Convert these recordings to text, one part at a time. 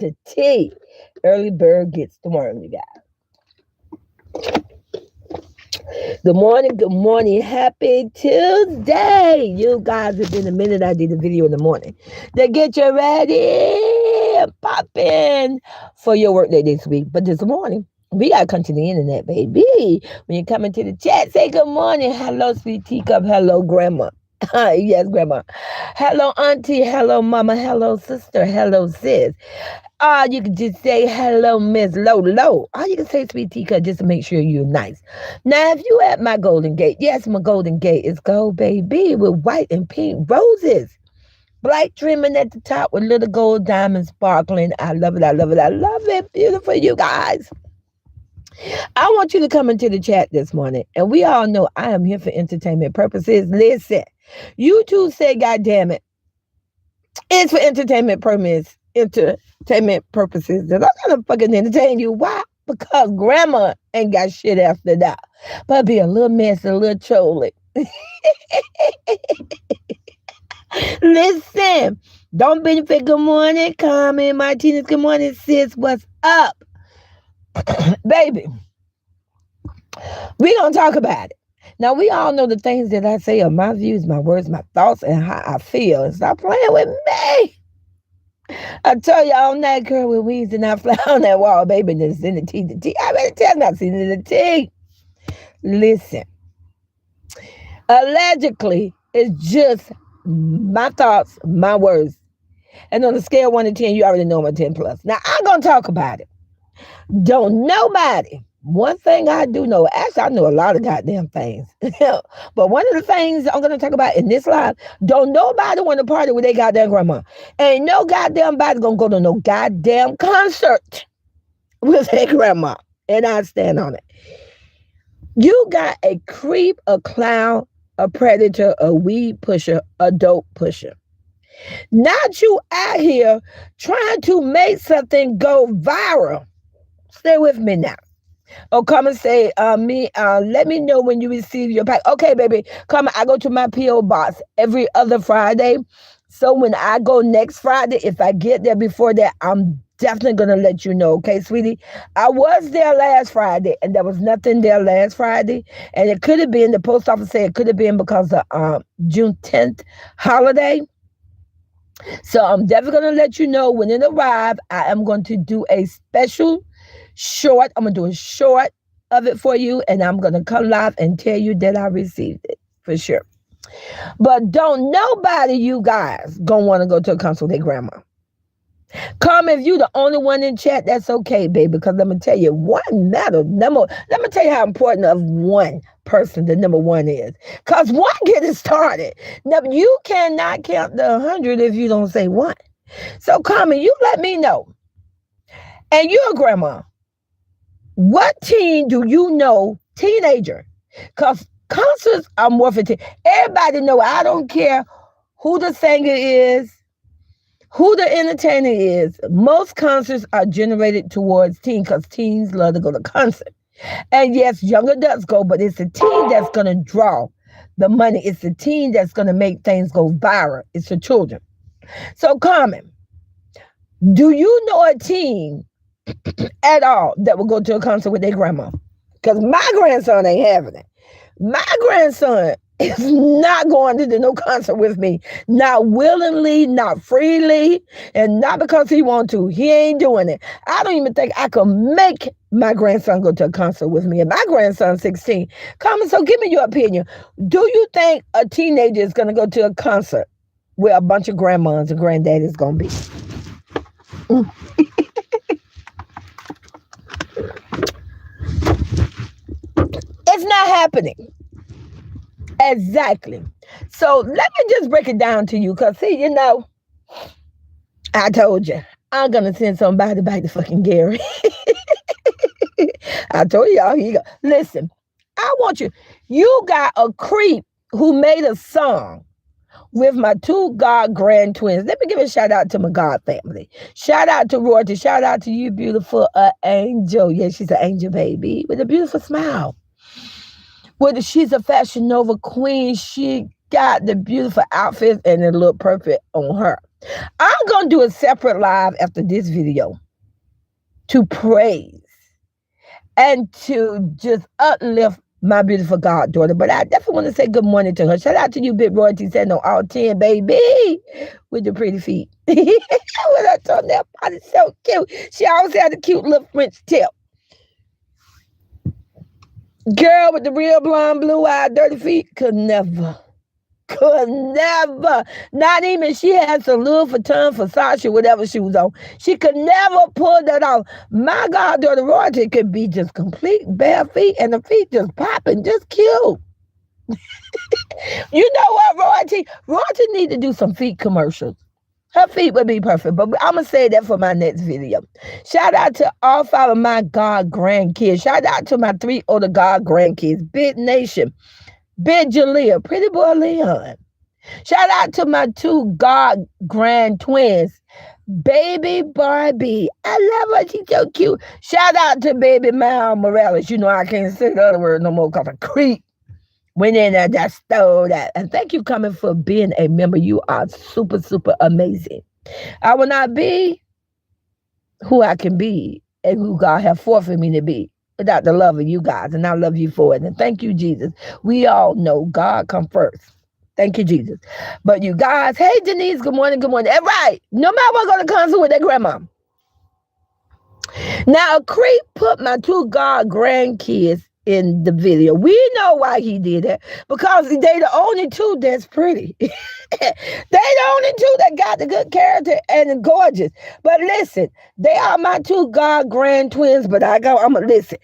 the tea. Early bird gets the worm, you guys. Good morning, happy Tuesday. You guys, it's been a minute. I did a video in the morning to get you ready, popping for your work day this week. But this morning, we got to come to the internet, baby. When you come into the chat, say good morning. Hello, sweet teacup. Hello, grandma. Yes, grandma. Hello, auntie. Hello, mama. Hello, sister. Hello, sis. You can just say hello, Miss Low. All you can say, sweet teacup, just to make sure you're nice. Now, if you at my Golden Gate, yes, my Golden Gate is gold, baby, with white and pink roses. Black trimming at the top with little gold diamonds sparkling. I love it. I love it. I love it. Beautiful, you guys. I want you to come into the chat this morning. And we all know I am here for entertainment purposes. Listen, you two say, God damn it. It's for entertainment purposes. And I'm gonna fucking entertain you. Why? Because grandma ain't got shit after that. But be a little messy, a little trolly. Listen, don't benefit. Good morning, Carmen Martinez. Good morning, sis. What's up? Baby, we gonna talk about it. Now, we all know the things that I say are my views, my words, my thoughts, and how I feel. And stop playing with me. I tell you all night, girl, with weeds and I fly on that wall, baby, and it's in the tea. I better tell not seen in the tea. Listen, allegedly, it's just my thoughts, my words. And on a scale of 1 to 10, you already know I'm a 10 plus. Now, I'm going to talk about it. Don't nobody. One thing I do know, actually, I know a lot of goddamn things. But one of the things I'm going to talk about in this live, don't nobody want to party with their goddamn grandma. Ain't no goddamn body going to go to no goddamn concert with their grandma. And I stand on it. You got a creep, a clown, a predator, a weed pusher, a dope pusher. Not you out here trying to make something go viral. Stay with me now. Oh, come and say, let me know when you receive your pack. Okay, baby, come. I go to my P.O. box every other Friday. So when I go next Friday, if I get there before that, I'm definitely going to let you know. Okay, sweetie? I was there last Friday, and there was nothing there last Friday. And it could have been, the post office said it could have been because of June 10th holiday. So I'm definitely going to let you know when it arrives. I am going to do a special short. I'm going to do a short of it for you, and I'm going to come live and tell you that I received it for sure. But don't nobody, you guys, going to want to go to a concert with their grandma. Come if you the only one in chat, that's okay, baby, because let me tell you, let me tell you how important of one person the number one is. Because one get it started. Now, you cannot count the 100 if you don't say one. So come and you let me know. And you're a grandma. What teen do you know, teenager? Because concerts are more for teen. Everybody know, I don't care who the singer is, who the entertainer is. Most concerts are generated towards teens because teens love to go to concert. And yes, young adults go, but it's the teen that's going to draw the money. It's the teen that's going to make things go viral. It's the children. So, Carmen, do you know a teen at all that will go to a concert with their grandma? Because my grandson ain't having it. My grandson is not going to do no concert with me. Not willingly, not freely, and not because he wants to. He ain't doing it. I don't even think I could make my grandson go to a concert with me. And my grandson's 16. Come on, so give me your opinion. Do you think a teenager is going to go to a concert where a bunch of grandmas and granddaddies going to be? It's not happening. Exactly. So let me just break it down to you. Because, see, I told you, I'm going to send somebody back to fucking Gary. I told y'all, here you go. Listen, I want you got a creep who made a song with my two God grand twins. Let me give a shout out to my God family. Shout out to Royalty. Shout out to you, beautiful angel. Yeah, she's an angel baby with a beautiful smile. Whether she's a Fashion Nova queen, she got the beautiful outfit and it looked perfect on her. I'm going to do a separate live after this video to praise and to just uplift my beautiful goddaughter. But I definitely want to say good morning to her. Shout out to you, Big Royalty, saying on all 10, baby, with the pretty feet. When I told that body's so cute. She always had a cute little French tip. Girl with the real blonde, blue-eyed, dirty feet could never. Not even she had some Louis Vuitton, Versace, whatever she was on. She could never pull that off. My goddaughter Royalty could be just complete bare feet and the feet just popping, just cute. You know what, Royalty? Royalty need to do some feet commercials. Her feet would be perfect, but I'm going to say that for my next video. Shout out to all 5 of my God grandkids. Shout out to my 3 older God grandkids. Big Nation, Big Jalea, Pretty Boy Leon. Shout out to my 2 God grand twins, Baby Barbie. I love her. She's so cute. Shout out to Baby Mal Morales. You know I can't say the other word no more because I creep. Went in there, just stole that. And thank you coming for being a member. You are super, super amazing. I will not be who I can be and who God has forfeited me to be without the love of you guys. And I love you for it. And thank you, Jesus. We all know God come first. Thank you, Jesus. But you guys, hey, Denise, good morning, good morning. All right. No matter what, going to consult with their grandma. Now, Creep put my 2 God grandkids in the video. We know why he did that, because they the only 2 that's pretty. They the only 2 that got the good character and the gorgeous. But listen, they are my 2 God grand twins, but I'm gonna listen.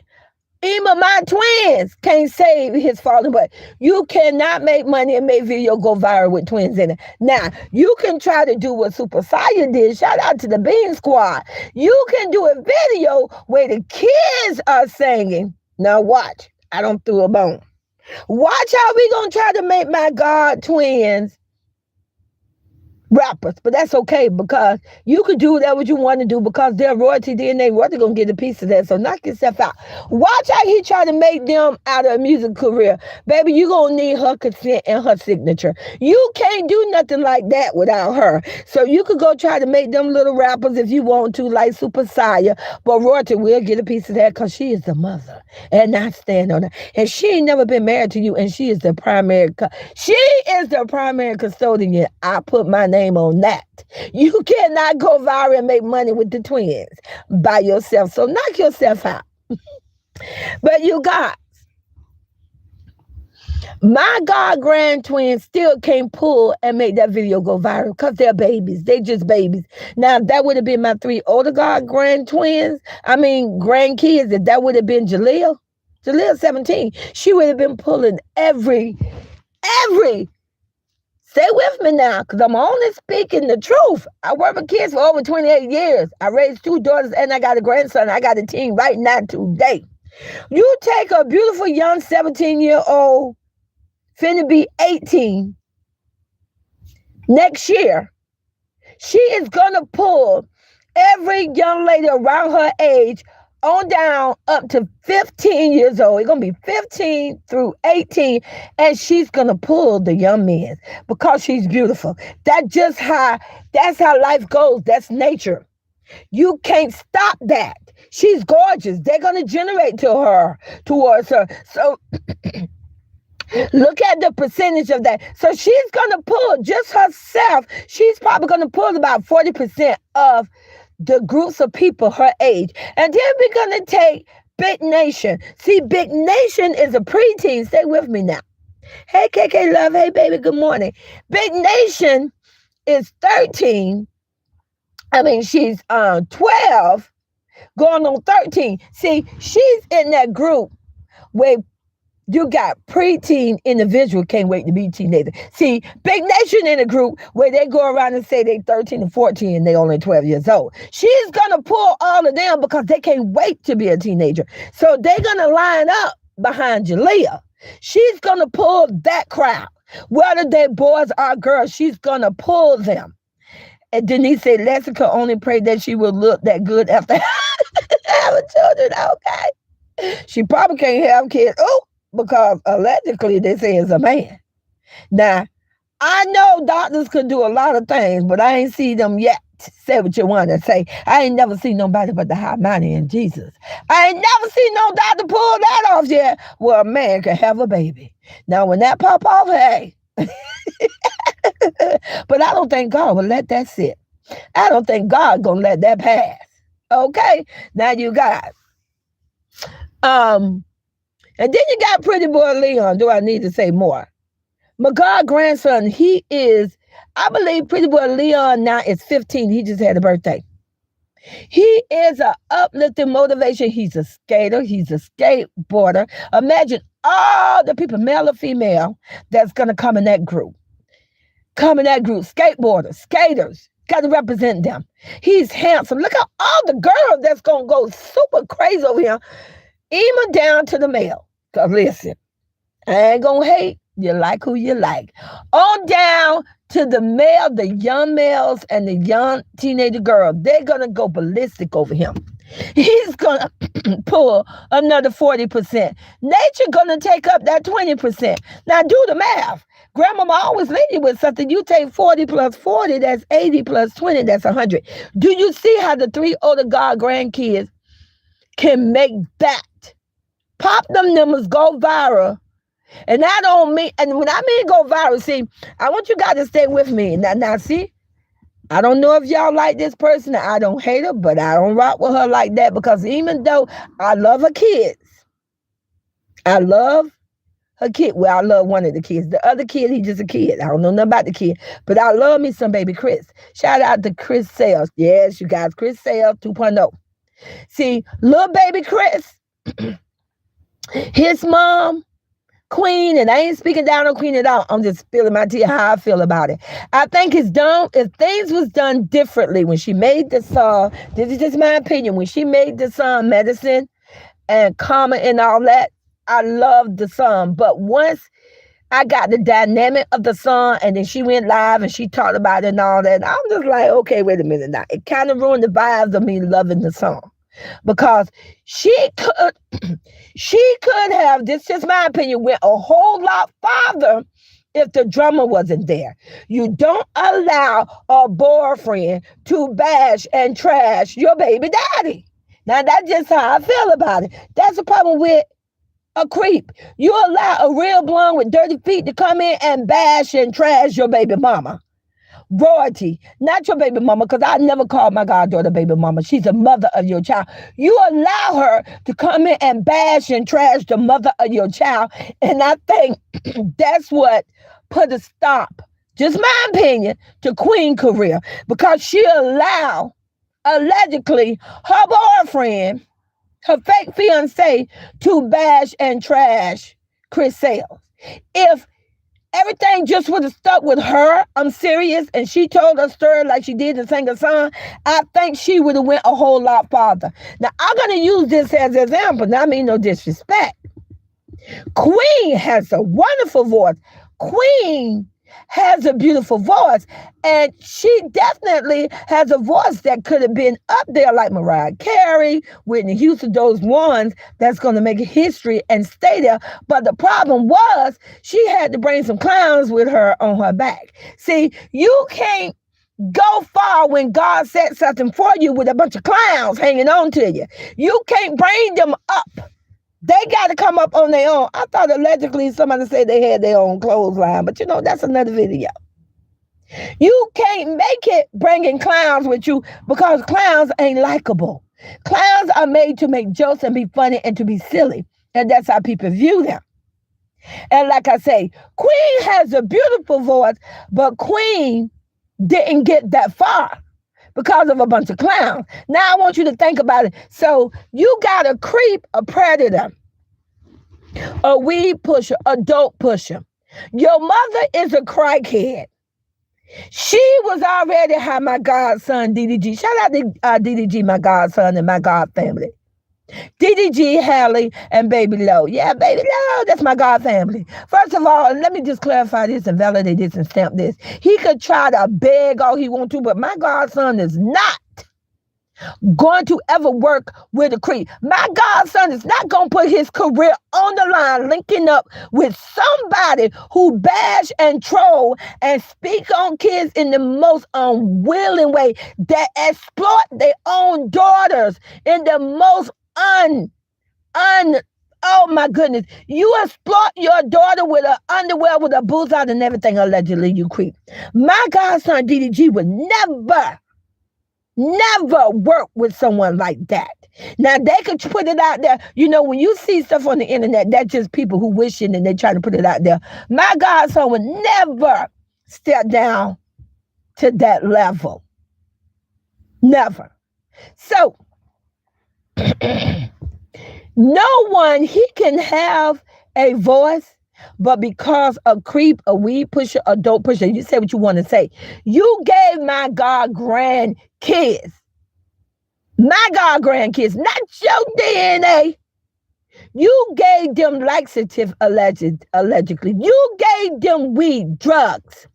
Even my twins can't save his father, but you cannot make money and make video go viral with twins in it. Now, you can try to do what Super Saiyan did. Shout out to the Bean Squad. You can do a video where the kids are singing. Now watch. I don't throw a bone. Watch how we gonna try to make my God twins rappers, but that's okay, because you could do whatever you want to do, because they're royalty DNA. Royalty gonna get a piece of that, so knock yourself out. Watch how he try to make them out of a music career. Baby, you gonna need her consent and her signature. You can't do nothing like that without her. So you could go try to make them little rappers if you want to, like Super Saya, but royalty will get a piece of that, because she is the mother, and I stand on her. And she ain't never been married to you, and she is the primary custodian. I put my name on that. You cannot go viral and make money with the twins by yourself. So knock yourself out. But you guys, my God grand twins still can't pull and make that video go viral, because they're babies. They just babies. Now, if that would have been my 3 older God grandkids, if that would have been Jalea 17, she would have been pulling every stay with me now, because I'm only speaking the truth. I work with kids for over 28 years. I raised 2 daughters and I got a grandson. I got a teen right now today. You take a beautiful young 17-year-old, finna be 18 next year. She is going to pull every young lady around her age on down up to 15 years old. It's going to be 15 through 18, and she's going to pull the young men because she's beautiful. That's how life goes. That's nature. You can't stop that. She's gorgeous. They're going to generate towards her. So look at the percentage of that. So she's going to pull just herself. She's probably going to pull about 40% of the groups of people her age. And then we're going to take Big Nation. See, Big Nation is a preteen. Stay with me now. Hey, KK Love. Hey, baby. Good morning. Big Nation is 13. She's 12, going on 13. See, she's in that group where you got preteen individual can't wait to be teenager. See, Big Nation in a group where they go around and say they 13 and 14 and they only 12 years old. She's going to pull all of them because they can't wait to be a teenager. So they're going to line up behind Jalea. She's going to pull that crowd. Whether they boys or girls, she's going to pull them. And Denise said Leslie could only pray that she will look that good after having children. Okay. She probably can't have kids. Oh, because allegedly they say it's a man. Now, I know doctors could do a lot of things, but I ain't see them yet. Say what you want to say. I ain't never seen nobody but the high mighty in Jesus. I ain't never seen no doctor pull that off yet. Well, a man can have a baby. Now, when that pop off, hey. But I don't think God will let that sit. I don't think God gonna let that pass. Okay, now you got and then you got Pretty Boy Leon. Do I need to say more? My God grandson, he is, I believe Pretty Boy Leon now is 15. He just had a birthday. He is a uplifting motivation. He's a skater. He's a skateboarder. Imagine all the people, male or female, that's going to come in that group. Skateboarders, skaters. Got to represent them. He's handsome. Look at all the girls that's going to go super crazy over here, even down to the male. Because listen, I ain't going to hate. You like who you like. On down to the male, the young males and the young teenager girl. They're going to go ballistic over him. He's going to pull another 40%. Nature going to take up that 20%. Now do the math. Grandmama always lead you with something. You take 40 plus 40, that's 80 plus 20, that's 100. Do you see how the 3 older God grandkids can make that? Pop them numbers, go viral. And I don't mean, and when I mean go viral, see, I want you guys to stay with me. Now, see, I don't know if y'all like this person. I don't hate her, but I don't rock with her like that because even though I love her kids, I love her kid. Well, I love one of the kids. The other kid, he's just a kid. I don't know nothing about the kid, but I love me some baby Chris. Shout out to Chris Sales. Yes, you guys, Chris Sales 2.0. See, little baby Chris, his mom, Queen, and I ain't speaking down on Queen at all. I'm just spilling my tea how I feel about it. I think it's done, if things was done differently when she made the song, this is just my opinion, when she made the song Medicine and Karma and all that, I loved the song. But once I got the dynamic of the song and then she went live and she talked about it and all that, I'm just like, okay, wait a minute now. It kind of ruined the vibes of me loving the song. Because she could have, this is just my opinion, went a whole lot farther if the drummer wasn't there. You don't allow a boyfriend to bash and trash your baby daddy. Now that's just how I feel about it. That's the problem with a creep. You allow a real blonde with dirty feet to come in and bash and trash your baby mama. Royalty, not your baby mama, because I never called my goddaughter baby mama. She's a mother of your child. You allow her to come in and bash and trash the mother of your child. And I think that's what put a stop, just my opinion, to Queen career. Because she allowed, allegedly, her boyfriend, her fake fiance, to bash and trash Chris Sales. If everything just would have stuck with her, I'm serious, and she told her story like she did and sang a song, I think she would have went a whole lot farther. Now, I'm going to use this as an example. Now, I mean no disrespect. Queen has a wonderful voice. Queen has a beautiful voice, and she definitely has a voice that could have been up there like Mariah Carey, Whitney Houston, those ones that's going to make history and stay there. But the problem was she had to bring some clowns with her on her back. See, you can't go far when God set something for you with a bunch of clowns hanging on to you. You can't bring them up. They got to come up on their own. I thought allegedly somebody said they had their own clothesline, but you know, that's another video. You can't make it bringing clowns with you because clowns ain't likable. Clowns are made to make jokes and be funny and to be silly. And that's how people view them. And like I say, Queen has a beautiful voice, but Queen didn't get that far because of a bunch of clowns. Now I want you to think about it. So you got a creep, a predator, a weed pusher, a dope pusher. Your mother is a crackhead. She was already how my godson, DDG. Shout out to DDG, my godson and my god family. DDG, Hallie, and Baby Low. Yeah, Baby Low, that's my God family. First of all, let me just clarify this and validate this and stamp this. He could try to beg all he wants to, but my godson is not going to ever work with a creep. My godson is not going to put his career on the line linking up with somebody who bash and troll and speak on kids in the most unwilling way, that exploit their own daughters in the most oh my goodness. You exploit your daughter with an underwear with a bullseye and everything, allegedly, you creep. My godson DDG would never work with someone like that. Now, they could put it out there. You know, when you see stuff on the internet, that's just people who wishing and they try to put it out there. My godson would never step down to that level. Never. So, no one, he can have a voice, but because a creep, a weed pusher, a dope pusher, you say what you want to say. You gave my God grandkids, not your DNA. You gave them laxative allegedly. You gave them weed, drugs.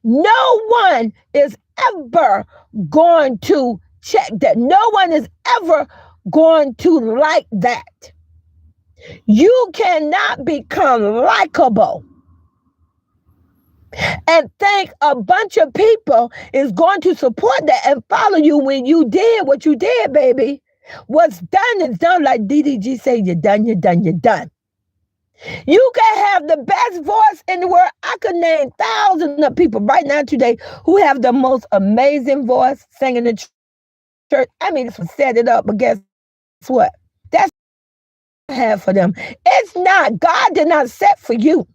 No one is ever going to check that. No one is ever going to like that. You cannot become likable and think a bunch of people is going to support that and follow you when you did what you did, baby. What's done is done. Like DDG say, you're done. You can have the best voice in the world. I could name thousands of people right now today who have the most amazing voice singing in church. I mean, it's set it up, but guess what? That's what I have for them. It's not. God did not set for you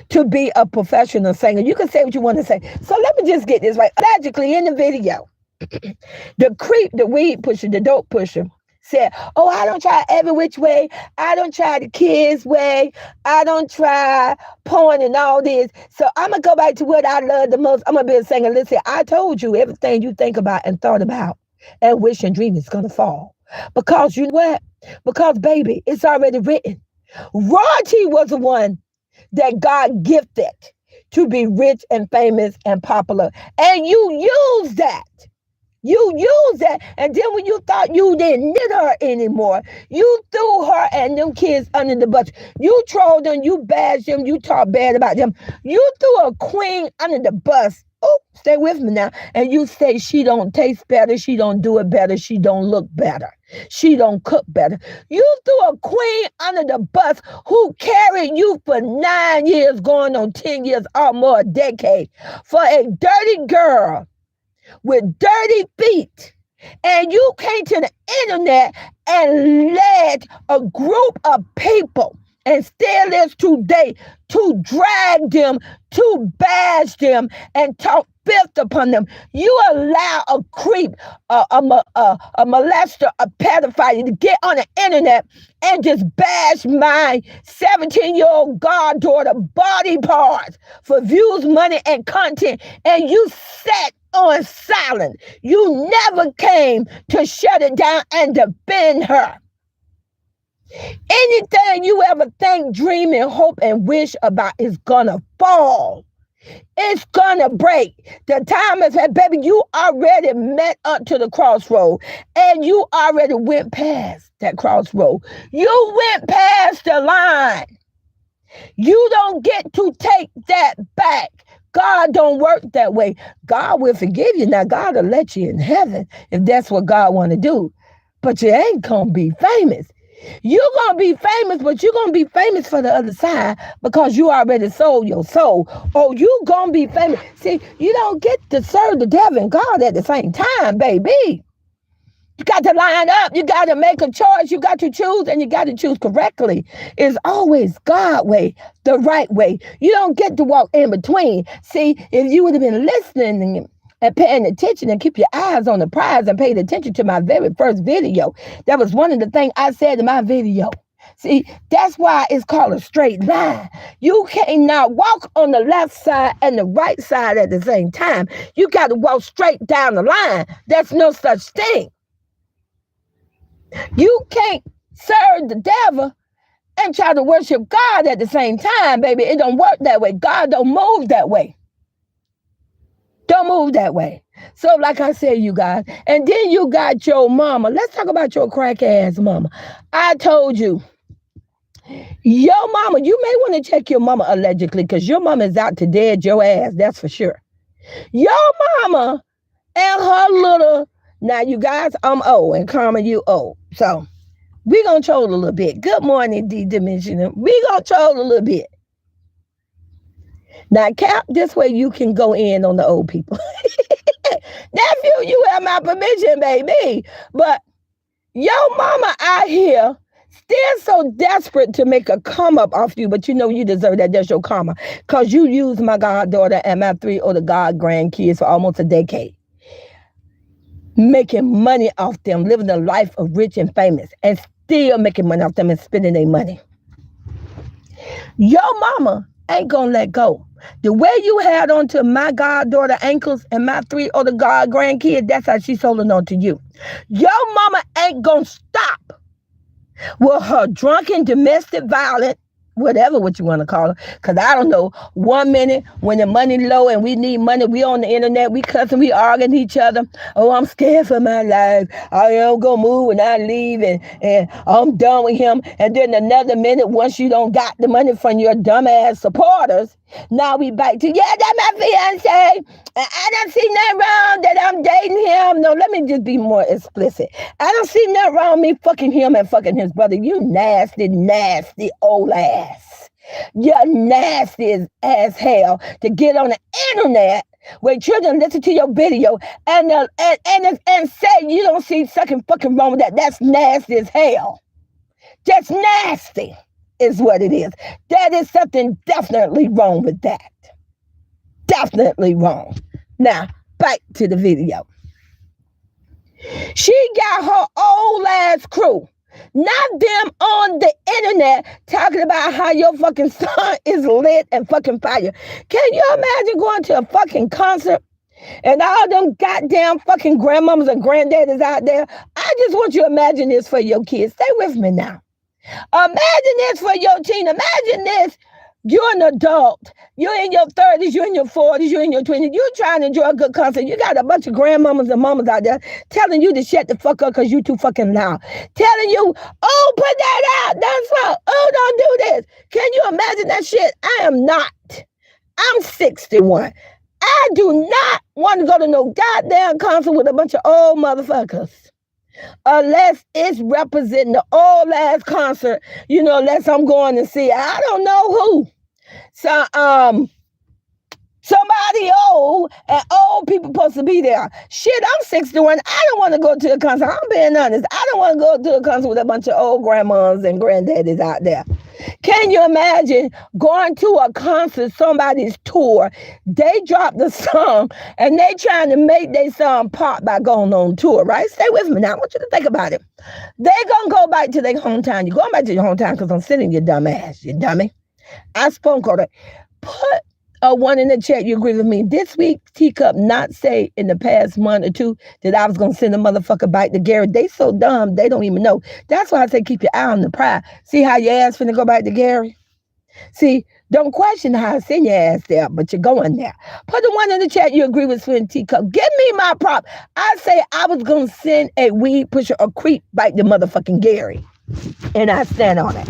to be a professional singer. You can say what you want to say. So let me just get this right. Logically, in the video, the creep, the weed pusher, the dope pusher said, oh, I don't try every which way. I don't try the kids' way. I don't try porn and all this. So I'm going to go back to what I love the most. I'm going to be a singer. Listen, I told you everything you think about and thought about and wish and dream is going to fall. Because you know what? Because, baby, it's already written. Royalty was the one that God gifted to be rich and famous and popular. And you use that. And then when you thought you didn't need her anymore, you threw her and them kids under the bus. You trolled them, you bashed them, you talked bad about them. You threw a queen under the bus. Oh, stay with me now. And you say she don't taste better, she don't do it better, she don't look better, she don't cook better. You threw a queen under the bus who carried you for 9 years, going on 10 years or more, a decade, for a dirty girl with dirty feet. And you came to the internet and led a group of people, and still is today, to drag them, to bash them, and talk filth upon them. You allow a creep, a molester, a pedophile to get on the internet and just bash my 17-year-old goddaughter body parts for views, money, and content, and you sat on silent. You never came to shut it down and defend her. Anything you ever think, dream, and hope and wish about is gonna fall. It's gonna break. The time is at, baby, you already met up to the crossroad, and you already went past that crossroad. You went past the line. You don't get to take that back. God don't work that way. God will forgive you. Now, God will let you in heaven if that's what God want to do. But you ain't gonna be famous. You're going to be famous, but you're going to be famous for the other side because you already sold your soul. Oh, you going to be famous. See, you don't get to serve the devil and God at the same time, baby. You got to line up. You got to make a choice. You got to choose, and you got to choose correctly. It's always God's way, the right way. You don't get to walk in between. See, if you would have been listening and paying attention and keep your eyes on the prize and paid attention to my very first video, that was one of the things I said in my video. See, that's why it's called a straight line. You cannot walk on the left side and the right side at the same time. You got to walk straight down the line. There's no such thing. You can't serve the devil and try to worship God at the same time, baby. It don't work that way. God don't move that way. Don't move that way. So, like I said, you guys, and then you got your mama. Let's talk about your crack ass mama. I told you, your mama, you may want to check your mama allegedly because your mama is out to dead your ass, that's for sure. Your mama and her little, now you guys, I'm old and Carmen, you old. So, we going to troll a little bit. Good morning, D-Dimensional. We going to troll a little bit. Now, Cap, this way you can go in on the old people. Nephew, you have my permission, baby. But your mama out here still so desperate to make a come up off you, but you know you deserve that. That's your karma. Because you used my goddaughter and my 3 other god grandkids for almost a decade. Making money off them, living a life of rich and famous, and still making money off them and spending their money. Your mama ain't gonna let go. The way you had onto my goddaughter ankles and my 3 other god grandkids, that's how she's holding on to you. Your mama ain't gonna stop with her drunken domestic violence, whatever what you want to call her, because I don't know, 1 minute when the money low and we need money, we on the internet, we cussing, we arguing each other. Oh, I'm scared for my life. I am gonna move and I leave and I'm done with him. And then another minute, once you don't got the money from your dumbass supporters, now we back to, yeah, that's my fiance. And I don't see nothing wrong that I'm dating him. No, let me just be more explicit. I don't see nothing wrong with me fucking him and fucking his brother. You nasty, nasty old ass. You're nasty as hell to get on the internet where children listen to your video and say you don't see something fucking wrong with that. That's nasty as hell. Just nasty is what it is. That is something definitely wrong with that. Definitely wrong. Now, back to the video. She got her old ass crew, not them on the internet talking about how your fucking son is lit and fucking fire. Can you imagine going to a fucking concert and all them goddamn fucking grandmamas and granddaddies out there? I just want you to imagine this for your kids. Stay with me now. Imagine this for your teen. Imagine this. You're an adult. You're in your 30s, you're in your 40s, you're in your 20s. You're trying to enjoy a good concert. You got a bunch of grandmamas and mamas out there telling you to shut the fuck up because you too fucking loud. Telling you, oh, put that out. That's wrong. Oh, don't do this. Can you imagine that shit? I am not. I'm 61. I do not want to go to no goddamn concert with a bunch of old motherfuckers. Unless it's representing the old ass concert, unless I'm going to see, I don't know who. So, somebody old and old people supposed to be there. Shit, I'm 61. I don't want to go to a concert. I'm being honest. I don't want to go to a concert with a bunch of old grandmas and granddaddies out there. Can you imagine going to a concert, somebody's tour, they drop the song and they trying to make their song pop by going on tour, right? Stay with me now. I want you to think about it. They gonna go back to their hometown. You're going back to your hometown because I'm sitting your dumb ass, you dummy. I spoke on it. Put a 1 in the chat, you agree with me. This week, Teacup not say in the past month or 2 that I was going to send a motherfucker back to Gary. They so dumb, they don't even know. That's why I say keep your eye on the prize. See how your ass finna go back to Gary? See, don't question how I send your ass there, but you're going there. Put the 1 in the chat, you agree with Swin Teacup. Give me my prop. I say I was going to send a weed pusher or creep back to motherfucking Gary. And I stand on it.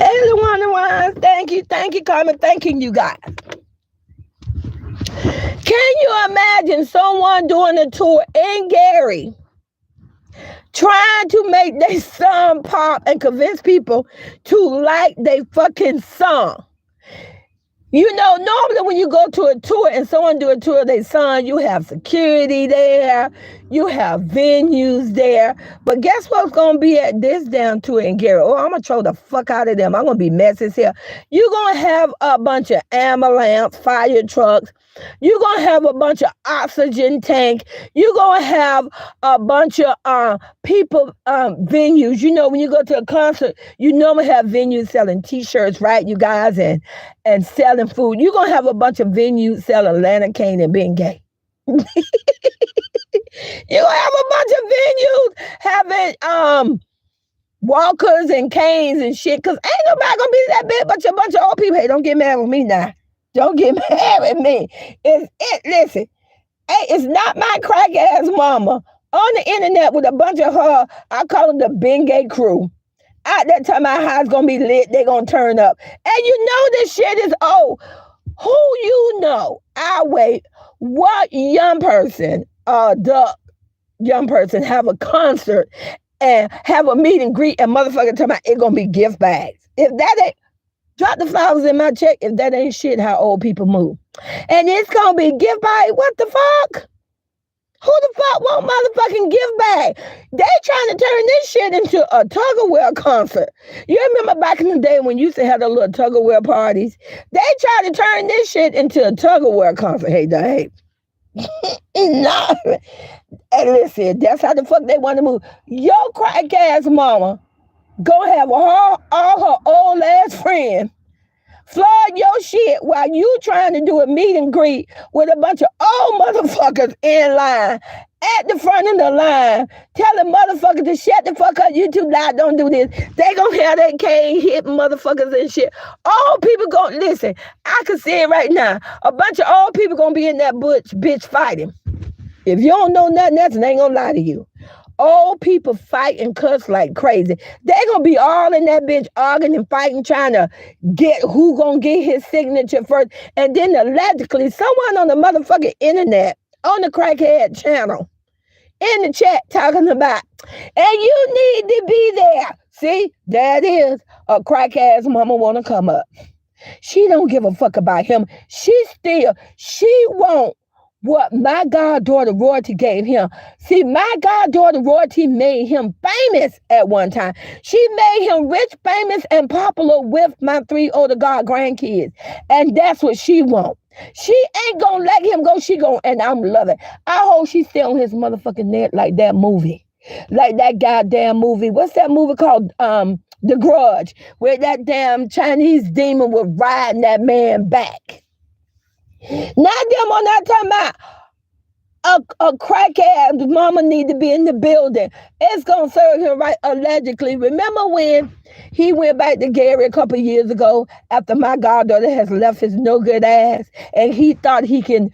Everyone, thank you, Carmen, thanking you guys. Can you imagine someone doing a tour in Gary trying to make their song pop and convince people to like their fucking song? Normally when you go to a tour and someone do a tour of their song, you have security there, you have venues there. But guess what's going to be at this damn tour in Gary? Oh, I'm going to throw the fuck out of them. I'm going to be messy as hell. You're going to have a bunch of ambulance, fire trucks. You're going to have a bunch of oxygen tank. You're going to have a bunch of people, venues. When you go to a concert, you normally have venues selling T-shirts, right, you guys, and selling food. You're going to have a bunch of venues selling Lanacane and being gay. You're going to have a bunch of venues having walkers and canes and shit, because ain't nobody going to be that big, but a bunch of old people. Hey, don't get mad with me now. Don't get mad at me. Listen, hey, it's not my crack ass mama on the internet with a bunch of her, I call them the Bengay crew. Out that time my house gonna be lit, they gonna turn up. And you know this shit is old. Who you know? I wait. What young person, the young person have a concert and have a meet and greet and motherfucker talking about it gonna be gift bags. If that ain't drop the flowers in my check, if that ain't shit how old people move. And it's gonna be gift bag. What the fuck? Who the fuck want motherfucking gift bag? They trying to turn this shit into a tug of war concert. You remember back in the day when you used to have the little tug of war parties? They try to turn this shit into a tug of war concert. Hey. Nah. And listen, that's how the fuck they want to move. Your crack ass mama gonna have all her old ass friends flood your shit while you trying to do a meet and greet with a bunch of old motherfuckers in line at the front of the line, telling motherfuckers to shut the fuck up, you too loud, don't do this. They gonna have that cane hitting motherfuckers and shit. Old people gonna, listen, I can see it right now. A bunch of old people gonna be in that bitch fighting. If you don't know nothing else, they ain't gonna lie to you. Old people fight and cuss like crazy. They gonna be all in that bitch arguing and fighting, trying to get who gonna get his signature first. And then allegedly, someone on the motherfucking internet, on the crackhead channel, in the chat talking about, and you need to be there. See, that is a crack ass mama wanna come up. She don't give a fuck about him. She won't what my goddaughter Royalty gave him. See, my goddaughter Royalty made him famous at one time. She made him rich, famous, and popular with my 3 older god grandkids. And that's what she want. She ain't gonna let him go. She gonna, and I'm loving. I hope she stay on his motherfucking neck like that movie. Like that goddamn movie. What's that movie called? The Grudge, where that damn Chinese demon was riding that man back. Not them on that talking about a crackhead mama need to be in the building. It's gonna serve him right, allegedly. Remember when he went back to Gary a couple years ago after my goddaughter has left his no good ass and he thought he can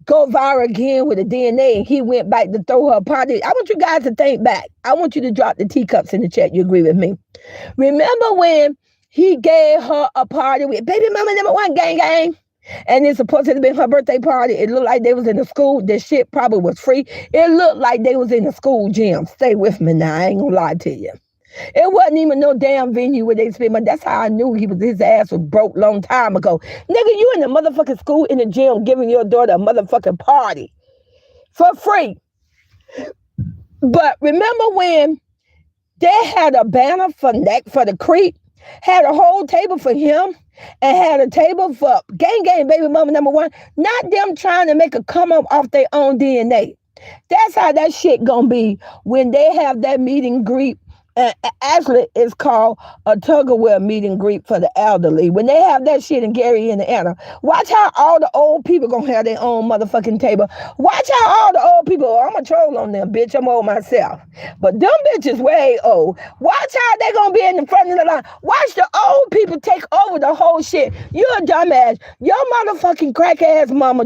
go viral again with the DNA and he went back to throw her a party. I want you guys to think back. I want you to drop the teacups in the chat. You agree with me? Remember when he gave her a party with baby mama number 1 gang? And it's supposed to have been her birthday party. It looked like they was in the school. This shit probably was free. It looked like they was in the school gym. Stay with me now. I ain't gonna lie to you. It wasn't even no damn venue where they spent money. That's how I knew his ass was broke long time ago. Nigga, you in the motherfucking school in the gym giving your daughter a motherfucking party for free. But remember when they had a banner for the creep, had a whole table for him, and had a table for gang baby mama number 1, not them trying to make a come up off their own DNA. That's how that shit gonna be when they have that meet and greet. Actually, it's called a tug of war meet and greet for the elderly. When they have that shit in Gary, Indiana, watch how all the old people gonna have their own motherfucking table. Watch how all the old people, I'm a troll on them, bitch, I'm old myself. But them bitches way old. Watch how they gonna be in the front of the line. Watch the old people take over the whole shit. You a dumbass. Your motherfucking crack ass mama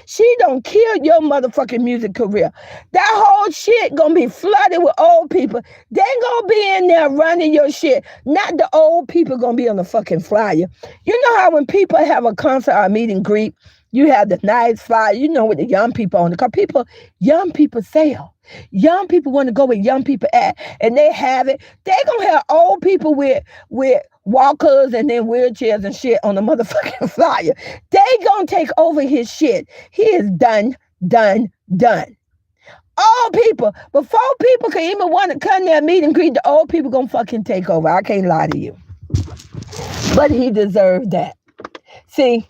she don't kill your motherfucking music career. That whole shit gonna be flooded with old people. They gonna be in there running your shit. Not the old people gonna be on the fucking flyer. You know how when people have a concert or a meet and greet, you have the nice flyer, you know, with the young people on it. Because young people sell. Young people want to go where young people at, and they have it. They gonna have old people with walkers and then wheelchairs and shit on the motherfucking flyer. They gonna take over his shit. He is done. Old people, before people can even want to come there and meet and greet, the old people gonna fucking take over. I can't lie to you. But he deserved that. See,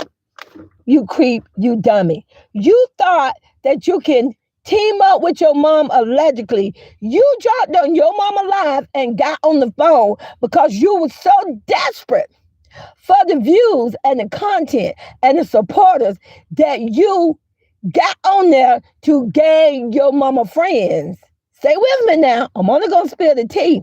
you creep, you dummy. You thought that you can team up with your mom allegedly. You dropped on your mama live and got on the phone because you were so desperate for the views and the content and the supporters that you got on there to gain your mama friends. Stay with me now. I'm only going to spill the tea.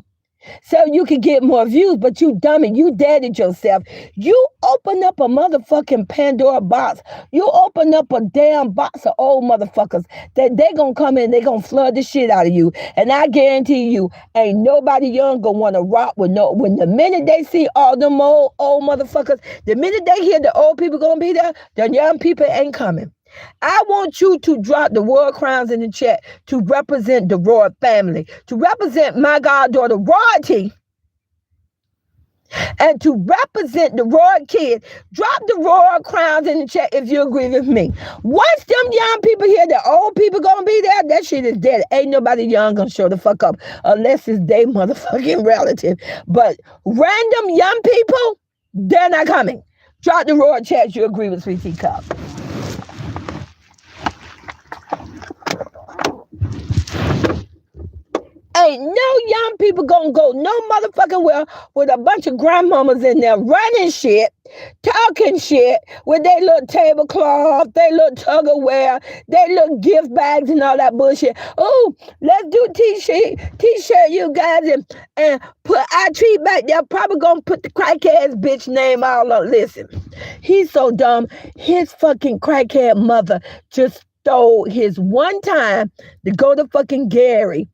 so you can get more views, but you dummy, you deaded yourself. You open up a motherfucking Pandora box. You open up a damn box of old motherfuckers that they gonna come in, they gonna flood the shit out of you. And I guarantee you, ain't nobody young gonna wanna rock with no, when the minute they see all them old motherfuckers, the minute they hear the old people gonna be there, the young people ain't coming. I want you to drop the royal crowns in the chat to represent the royal family, to represent my goddaughter royalty, and to represent the royal kid. Drop the royal crowns in the chat if you agree with me. Once them young people here, the old people gonna be there, that shit is dead. Ain't nobody young gonna show the fuck up unless it's they motherfucking relative. But random young people, they're not coming. Drop the royal chat you agree with Sweet Tea Cup. Ain't no young people gonna go no motherfucking well with a bunch of grandmamas in there running shit, talking shit with their little tablecloth, their little Tupperware, their little gift bags and all that bullshit. Oh, let's do t-shirt, you guys, and put our tree back there. Probably gonna put the crackhead bitch name all on. Listen, he's so dumb. His fucking crackhead mother just stole his one time to go to fucking Gary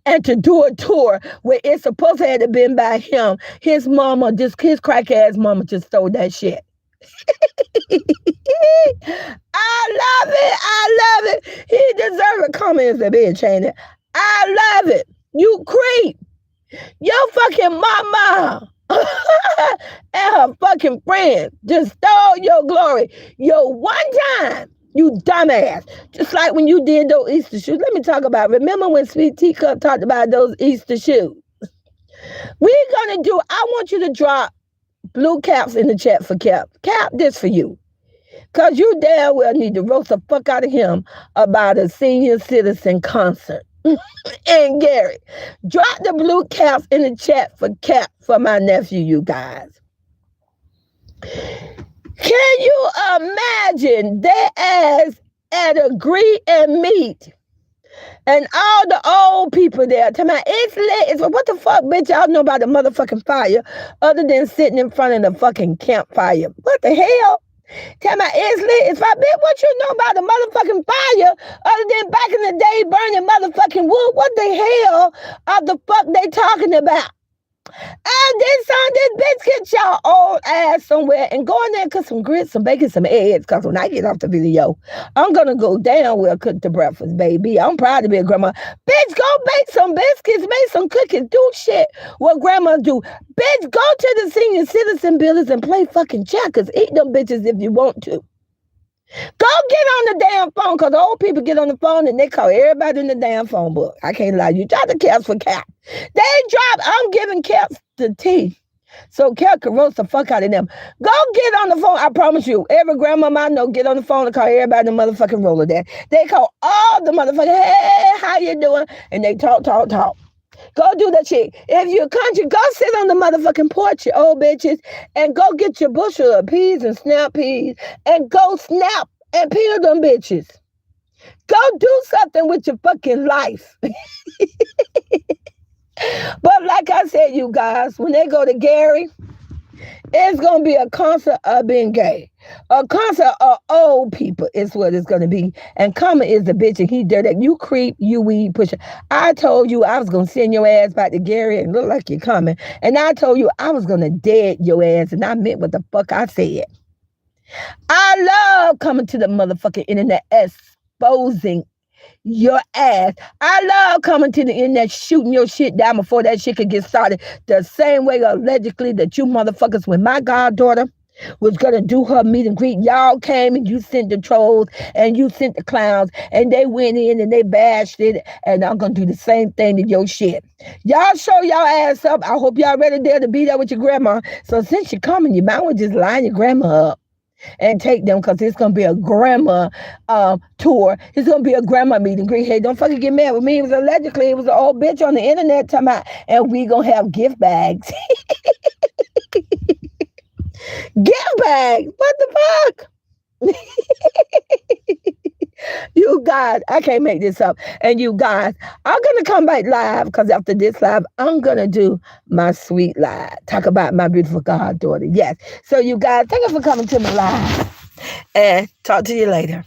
and to do a tour where it's supposed to have been by him. His mama, just his crack ass mama, just stole that shit. I love it. I love it. He deserves a comment as a bitch, ain't it? I love it. You creep. Your fucking mama and her fucking friend just stole your glory. Your one time. You dumbass. Just like when you did those Easter shoes. Let me talk about it. Remember when Sweet Tea Cup talked about those Easter shoes? We're going to do, I want you to drop blue caps in the chat for Cap. Cap, this for you. Because you damn well need to roast the fuck out of him about a senior citizen concert. And Gary, drop the blue caps in the chat for Cap for my nephew, you guys. Can you imagine their ass at a greet and meet and all the old people there tell me it's lit. It's, what the fuck, bitch? Y'all know about the motherfucking fire other than sitting in front of the fucking campfire. What the hell? Tell me it's lit. It's like, bitch, what you know about the motherfucking fire other than back in the day burning motherfucking wood? What the hell are the fuck they talking about? And then son, this bitch get y'all old ass somewhere and go in there and cook some grits, some bacon, some eggs. Because when I get off the video, I'm going to go down where I cook the breakfast, baby. I'm proud to be a grandma. Bitch, go bake some biscuits, make some cookies, do shit what grandmas do. Bitch, go to the senior citizen buildings and play fucking checkers. Eat them bitches if you want to. Go get on the damn phone, because old people get on the phone and they call everybody in the damn phone book. I can't lie. You drop the caps for Cap. They drop, I'm giving caps the tea. So Cap can roast the fuck out of them. Go get on the phone. I promise you, every grandmama I know get on the phone and call everybody in the motherfucking roller there. They call all the motherfuckers, hey, how you doing? And they talk. Go do that shit. If you're country, go sit on the motherfucking porch, you old bitches, and go get your bushel of peas and snap peas and go snap and peel them bitches. Go do something with your fucking life. But like I said, you guys, when they go to Gary, it's going to be a concert of being gay. A concert of old people is what it's going to be. And Common is the bitch and he dirty. You creep, you weed pusher. I told you I was going to send your ass back to Gary and look like you're coming. And I told you I was going to dead your ass. And I meant what the fuck I said. I love coming to the motherfucking internet exposing your ass. I love coming to the internet shooting your shit down before that shit could get started. The same way allegedly that you motherfuckers, when my goddaughter was gonna do her meet and greet, y'all came and you sent the trolls and you sent the clowns and they went in and they bashed it, and I'm gonna do the same thing to your shit. Y'all show y'all ass up. I hope y'all ready there to be there with your grandma. So since you're coming, you might well just line your grandma up and take them, because it's going to be a grandma tour. It's going to be a grandma meet and greet. Hey, don't fucking get mad with me. It was allegedly, it was an old bitch on the internet talking about, and we going to have gift bags. Gift bags? What the fuck? You guys, I can't make this up. And you guys, I'm going to come back live because after this live, I'm going to do my sweet live. Talk about my beautiful goddaughter. Yes. So you guys, thank you for coming to my live. And talk to you later.